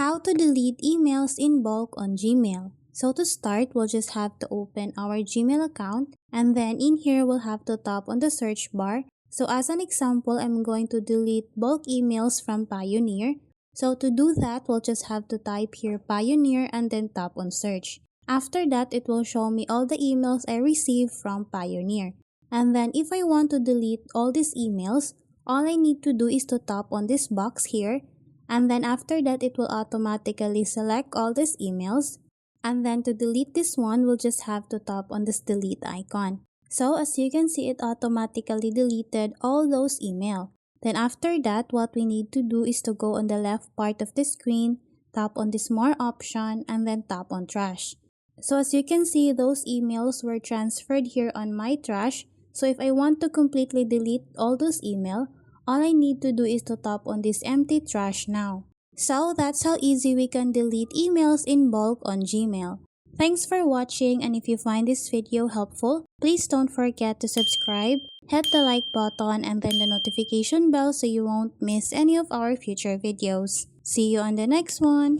How to delete emails in bulk on Gmail. So to start, we'll just have to open our Gmail account, and then in here we'll have to tap on the search bar. So as an example, I'm going to delete bulk emails from Pioneer. So to do that, we'll just have to type here Pioneer and then tap on search. After that, it will show me all the emails I received from Pioneer. And then if I want to delete all these emails, all I need to do is to tap on this box here, and then after that it will automatically select all these emails, and then to delete this one we'll just have to tap on this delete icon. So as you can see, it automatically deleted all those emails. Then after that, what we need to do is to go on the left part of the screen, tap on this more option, and then tap on trash. So as you can see, those emails were transferred here on my trash. So if I want to completely delete all those emails, all I need to do is to tap on this empty trash now. So that's how easy we can delete emails in bulk on Gmail. Thanks for watching, and if you find this video helpful, please don't forget to subscribe, hit the like button, and then the notification bell so you won't miss any of our future videos. See you on the next one!